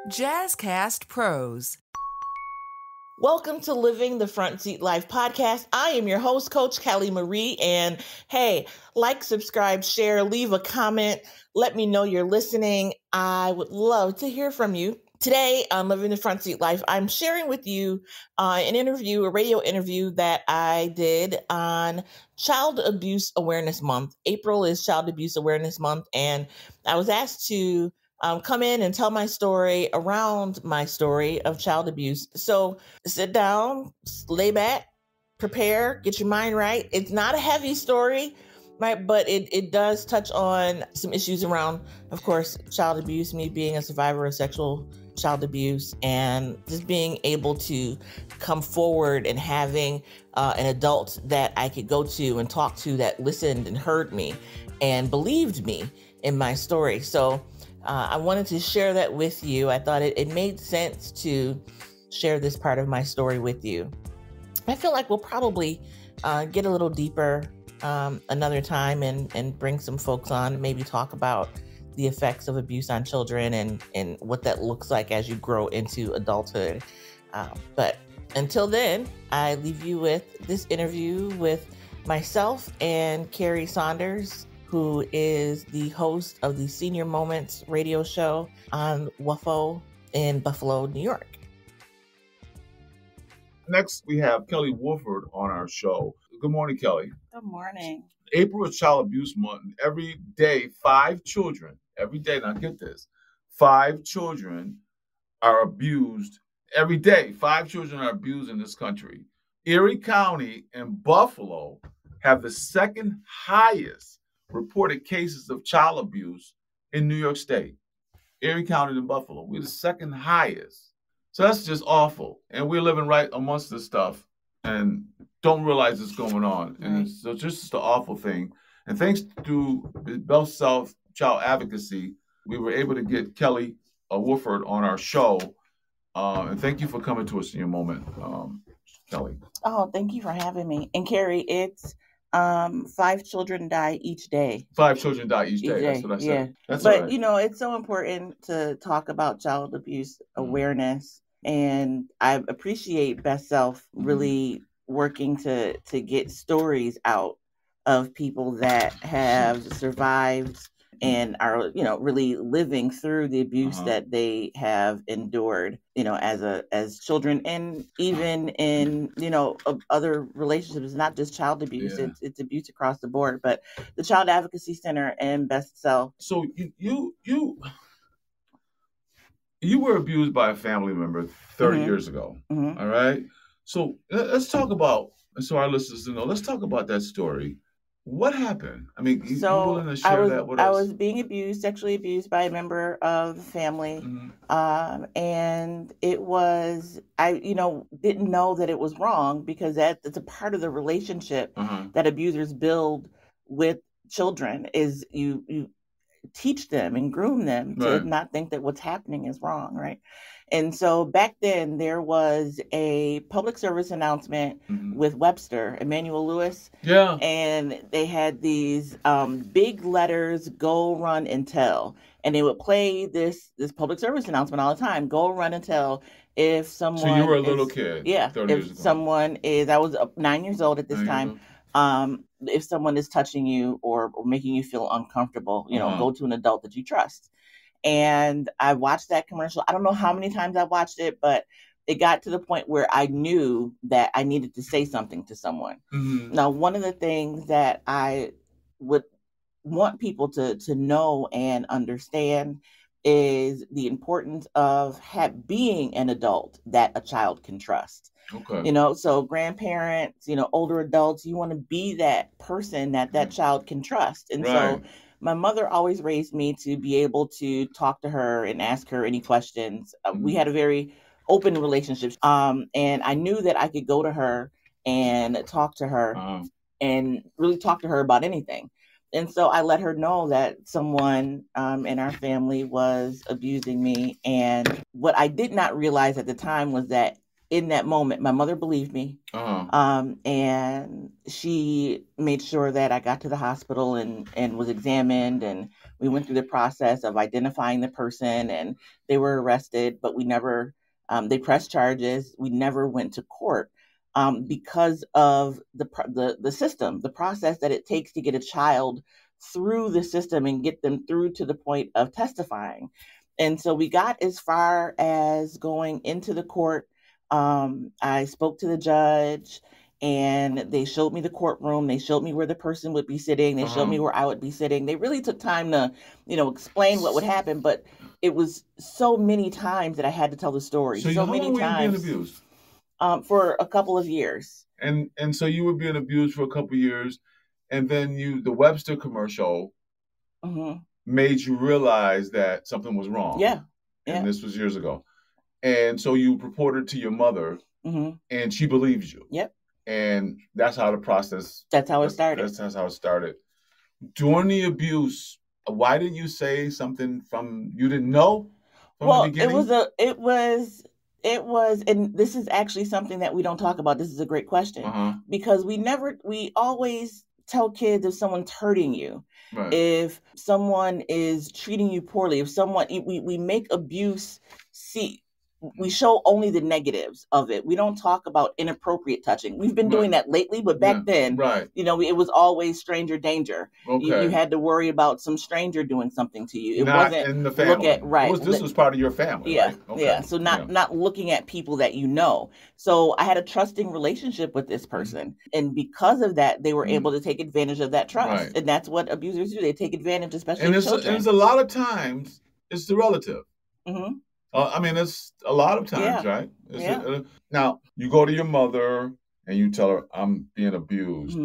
Jazzcast Pros. Welcome to Living the Front Seat Life podcast. I am your host, Coach Kelly Marie. And hey, like, subscribe, share, leave a comment. Let me know you're listening. I would love to hear from you. Today on Living the Front Seat Life, I'm sharing with you a radio interview that I did on Child Abuse Awareness Month. April is Child Abuse Awareness Month, and I was asked to come in and tell my story around my story of child abuse. So sit down, lay back, prepare, get your mind right. It's not a heavy story, right? But it does touch on some issues around, of course, child abuse, me being a survivor of sexual child abuse, and just being able to come forward and having an adult that I could go to and talk to that listened and heard me and believed me in my story. So I wanted to share that with you. I thought it made sense to share this part of my story with you. I feel like we'll probably get a little deeper another time and bring some folks on and maybe talk about the effects of abuse on children and what that looks like as you grow into adulthood. But until then, I leave you with this interview with myself and Kerry Sanders, who is the host of the Senior Moments radio show on WUFO in Buffalo, New York. Next, we have Kelly Woolford on our show. Good morning, Kelly. Good morning. April is Child Abuse Month. Every day, 5 children, now get this, 5 children are abused. Every day, 5 children are abused in this country. Erie County and Buffalo have the second highest reported cases of child abuse in New York State. Erie County and Buffalo, we're the second highest. So that's just awful. And we're living right amongst this stuff and don't realize it's going on. And so just the awful thing. And thanks to the Bell South Child Advocacy, we were able to get Kelly Woolford on our show. And thank you for coming to us in your moment, Kelly. Oh, thank you for having me. And Kerry, it's 5 children die each day. 5 children die each day. That's what I said. Yeah. That's but, right. You know, it's so important to talk about child abuse awareness. And I appreciate Best Self really working to get stories out of people that have survived and are, really living through the abuse that they have endured, as children, and even in, other relationships, not just child abuse, it's abuse across the board. But the Child Advocacy Center and Best Self. So you were abused by a family member 30 years ago. All right. So let's talk about, so our listeners know, let's talk about that story. What happened? I mean, you willing to share that with us? I was being sexually abused by a member of the family. And it was, I didn't know that it was wrong, because that's a part of the relationship that abusers build with children, is you teach them and groom them to not think that what's happening is wrong, right? And so back then there was a public service announcement with Webster, Emmanuel Lewis. Yeah. And they had these big letters, go, run, and tell. And they would play this public service announcement all the time. Go, run, and tell if someone. So you were a little kid. Yeah. 30 years ago. Someone is, I was 9 years old at this time. If someone is touching you or making you feel uncomfortable, go to an adult that you trust. And I watched that commercial. I don't know how many times I watched it, but it got to the point where I knew that I needed to say something to someone. Now, one of the things that I would want people to know and understand is the importance of being an adult that a child can trust. Okay. So grandparents, older adults, you want to be that person that child can trust. And so my mother always raised me to be able to talk to her and ask her any questions. We had a very open relationship. And I knew that I could go to her and talk to her and really talk to her about anything. And so I let her know that someone in our family was abusing me. And what I did not realize at the time was that in that moment, my mother believed me. And she made sure that I got to the hospital and was examined, and we went through the process of identifying the person, and they were arrested, but we never, they pressed charges. We never went to court because of the system, the process that it takes to get a child through the system and get them through to the point of testifying. And so we got as far as going into the court. I spoke to the judge, and they showed me the courtroom. They showed me where the person would be sitting. They showed me where I would be sitting. They really took time to, explain what would happen. But it was so many times that I had to tell the story. So how many long were you times being abused? For a couple of years. And so you were being abused for a couple of years, and then the Webster commercial made you realize that something was wrong. Yeah. And this was years ago. And so you reported to your mother, and she believes you. Yep. And that's how the process. That's how it started. That's how it started. During the abuse, why didn't you say something you didn't know from the beginning? It was, and this is actually something that we don't talk about. This is a great question because we always tell kids if someone's hurting you, if someone is treating you poorly, we make abuse we show only the negatives of it. We don't talk about inappropriate touching. We've been doing that lately, but back then, it was always stranger danger. Okay. You had to worry about some stranger doing something to you. It wasn't in the family. This was part of your family. Yeah. Right? Okay. Yeah. So not looking at people that you know. So I had a trusting relationship with this person. And because of that, they were able to take advantage of that trust. Right. And that's what abusers do. They take advantage, especially of children. And it's a lot of times, it's the relative. It's a lot of times, right? Now, you go to your mother and you tell her, I'm being abused.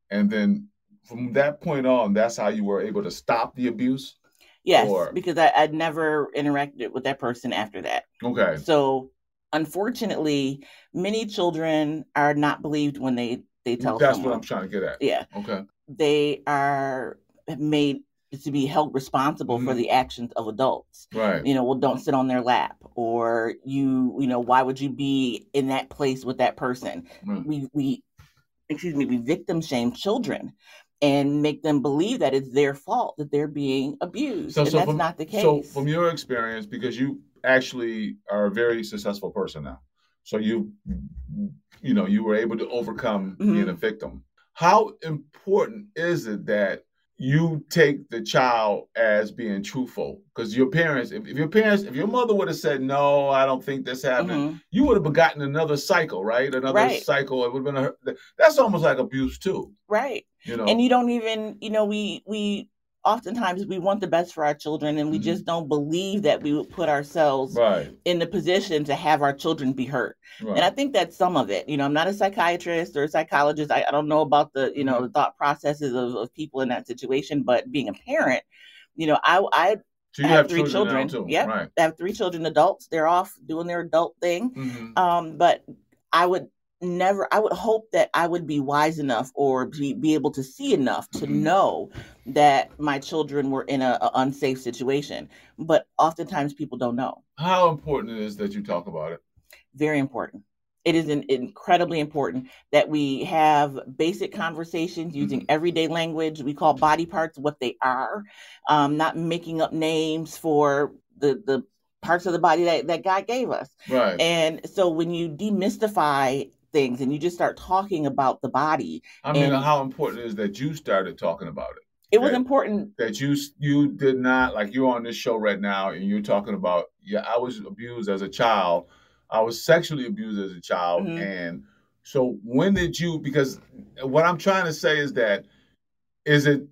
And then from that point on, that's how you were able to stop the abuse? Yes, because I'd never interacted with that person after that. Okay. So, unfortunately, many children are not believed when they tell someone. That's what I'm trying to get at. Yeah. Okay. They are made to be held responsible for the actions of adults. Right. Don't sit on their lap, or why would you be in that place with that person? We victim shame children and make them believe that it's their fault that they're being abused. And that's not the case. So from your experience, because you actually are a very successful person now, so you were able to overcome being a victim. How important is it that you take the child as being truthful? Because your parents, if your mother would have said, no, I don't think this happened, you would have begotten another cycle, right? Another cycle. It would have been that's almost like abuse too. Right. And you don't even, we oftentimes we want the best for our children, and we just don't believe that we would put ourselves in the position to have our children be hurt. Right. And I think that's some of it. I'm not a psychiatrist or a psychologist. I don't know about the, the thought processes of people in that situation, but being a parent, I so you have 3 children. Too. Yep. Right. I have 3 children, adults. They're off doing their adult thing. But I would hope that I would be wise enough or be able to see enough to know that my children were in an unsafe situation. But oftentimes people don't know. How important it is that you talk about it? Very important. It is incredibly important that we have basic conversations using everyday language. We call body parts what they are, not making up names for the parts of the body that God gave us. Right. And so when you demystify things and you just start talking about the body. How important it is that you started talking about it? It was important that you did not, like you're on this show right now and you're talking about, I was abused as a child. I was sexually abused as a child. And so when did you, because what I'm trying to say is that, is it,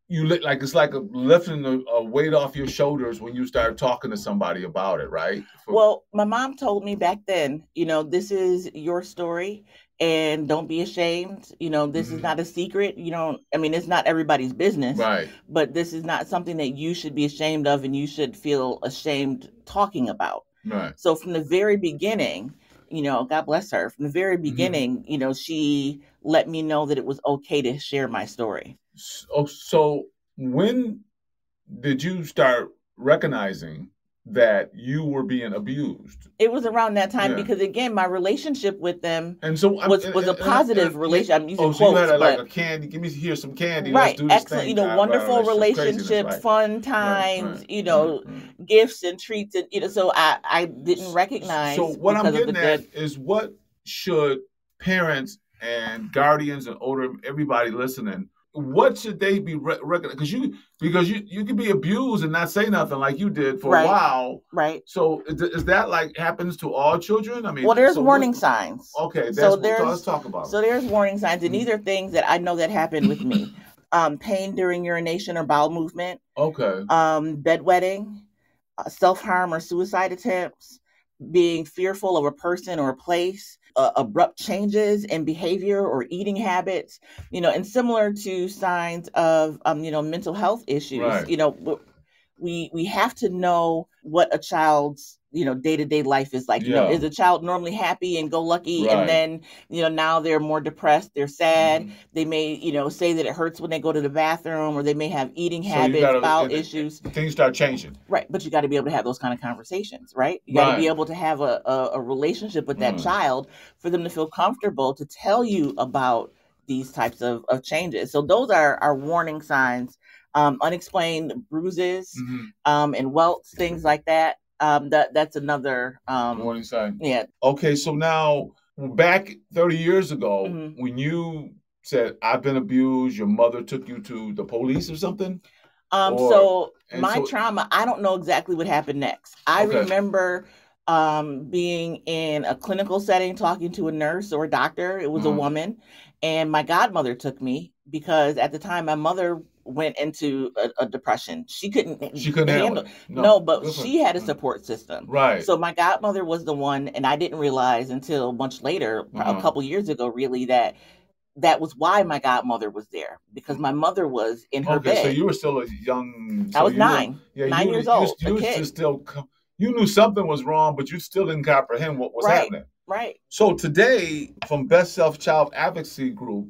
it's like lifting a weight off your shoulders when you start talking to somebody about it, right? Well, my mom told me back then, this is your story and don't be ashamed. This is not a secret. It's not everybody's business, right? But this is not something that you should be ashamed of and you should feel ashamed talking about. Right. So from the very beginning, God bless her, from the very beginning, she let me know that it was okay to share my story. So when did you start recognizing that you were being abused? It was around that time because, again, my relationship with them and so was a positive relationship. I'm using so quotes, you had like a candy. Give me here some candy. Right, Let's do this excellent. thing. Wonderful relationships, fun times. Gifts and treats, and so I didn't recognize. So what I'm getting at is, what should parents and guardians and older everybody listening, what should they be recognizing? Because you can be abused and not say nothing like you did for a while. Right. So is that like happens to all children? I mean, well, there's warning signs. Okay, let's talk about it. So there's warning signs, and these are things that I know that happened with me. Pain during urination or bowel movement. Okay. Bedwetting, self-harm or suicide attempts, being fearful of a person or a place, abrupt changes in behavior or eating habits, and similar to signs of, mental health issues. Right. We have to know what a child's, day-to-day life is like. Is a child normally happy and go lucky, right, and then, now they're more depressed, they're sad. Mm-hmm. They may, say that it hurts when they go to the bathroom, or they may have eating habits, bowel issues. Things start changing. Right. But you got to be able to have those kind of conversations, right? You got to be able to have a relationship with that child for them to feel comfortable to tell you about these types of changes. So those are warning signs. Unexplained bruises, and welts, things like that. That's another warning sign. Yeah. Okay, so now back 30 years ago, when you said, I've been abused, your mother took you to the police or something? So trauma, I don't know exactly what happened next. I remember being in a clinical setting, talking to a nurse or a doctor. It was a woman, and my godmother took me because at the time my mother went into a depression. She couldn't handle it. No, but she had a support system. Right. So my godmother was the one, and I didn't realize until much later, a couple years ago, really, that was why my godmother was there, because my mother was in her bed. So you were still a young. I was 9 years old. You knew something was wrong, but you still didn't comprehend what was happening. Right. So today, from Best Self Child Advocacy Group,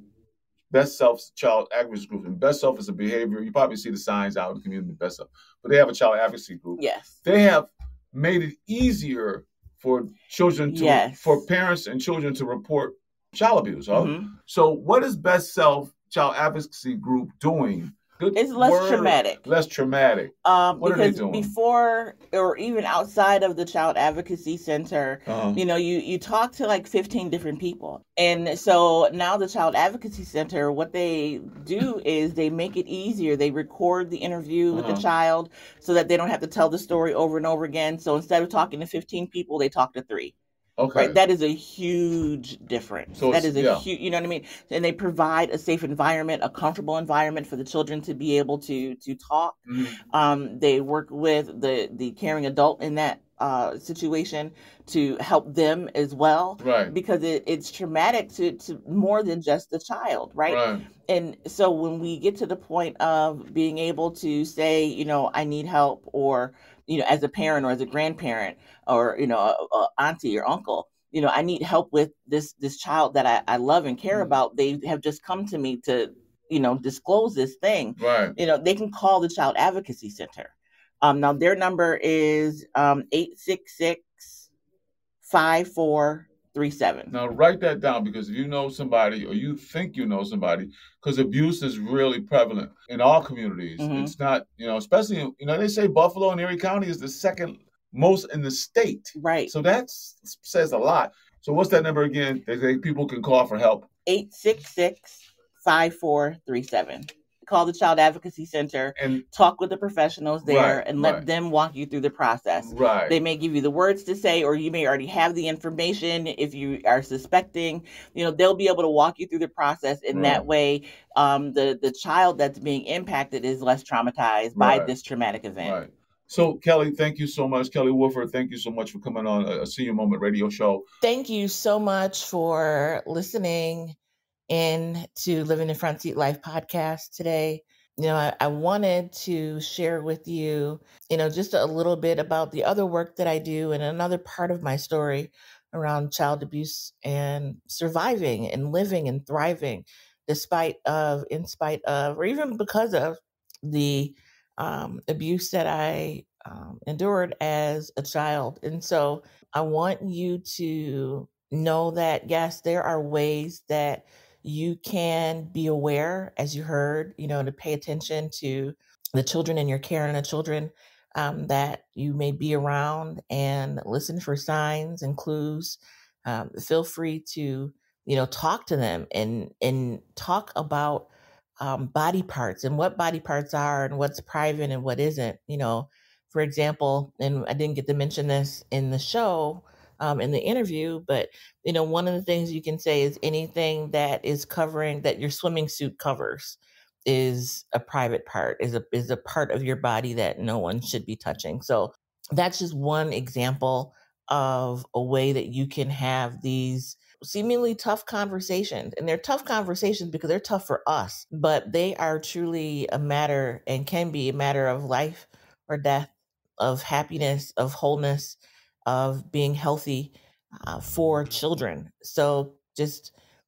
Best Self Child Advocacy Group, and Best Self is a behavior. You probably see the signs out in the community, Best Self, but they have a child advocacy group. Yes. They have made it easier for children for parents and children to report child abuse. Huh? So what is Best Self Child Advocacy Group doing? It's less traumatic. Less traumatic. What are they doing? Before or even outside of the Child Advocacy Center, you talk to like 15 different people. And so now the Child Advocacy Center, what they do is they make it easier. They record the interview with the child so that they don't have to tell the story over and over again. So instead of talking to 15 people, they talk to 3. Okay. Right? That is a huge difference. So that is a huge, you know what I mean? And they provide a safe environment, a comfortable environment for the children to be able to talk. They work with the caring adult in that situation to help them as well. Right. Because it's traumatic to more than just the child, right? And so when we get to the point of being able to say, I need help, or as a parent or as a grandparent or, a auntie or uncle, I need help with this child that I love and care about. They have just come to me to, disclose this thing. Right. They can call the Child Advocacy Center. Now their number is 866-5437. Now write that down, because if you know somebody or you think you know somebody, because abuse is really prevalent in all communities. It's not, especially, they say Buffalo and Erie County is the second most in the state. Right. So that says a lot. So what's that number again? They say people can call for help. 866-5437. Call the Child Advocacy Center and talk with the professionals there and let them walk you through the process. Right. They may give you the words to say, or you may already have the information. If you are suspecting, they'll be able to walk you through the process. And that way, the child that's being impacted is less traumatized by this traumatic event. Right. So, Kelly, thank you so much. Kelly Woolford, thank you so much for coming on a Senior Moment radio show. Thank you so much for listening in to Living the Front Seat Life podcast today. I wanted to share with you, just a little bit about the other work that I do and another part of my story around child abuse and surviving and living and thriving in spite of, or even because of the abuse that I endured as a child. And so I want you to know that, yes, there are ways that you can be aware, as you heard, to pay attention to the children in your care and the children that you may be around, and listen for signs and clues. Feel free to, talk to them and talk about body parts and what body parts are and what's private and what isn't. For example, and I didn't get to mention this in the show, in the interview, but one of the things you can say is anything that is covering, that your swimming suit covers, is a private part, is a part of your body that no one should be touching. So that's just one example of a way that you can have these seemingly tough conversations. And they're tough conversations because they're tough for us, but they are truly a matter, and can be a matter, of life or death, of happiness, of wholeness, of being healthy for children. So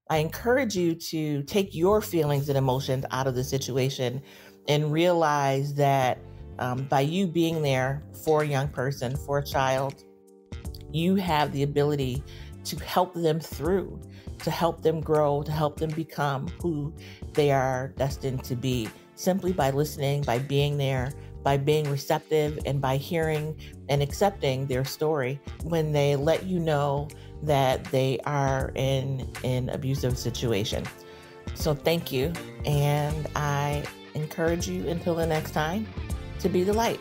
I encourage you to take your feelings and emotions out of the situation and realize that by you being there for a young person, for a child, you have the ability to help them through, to help them grow, to help them become who they are destined to be, simply by listening, by being there, by being receptive, and by hearing and accepting their story when they let you know that they are in an abusive situation. So thank you. And I encourage you, until the next time, to be the light.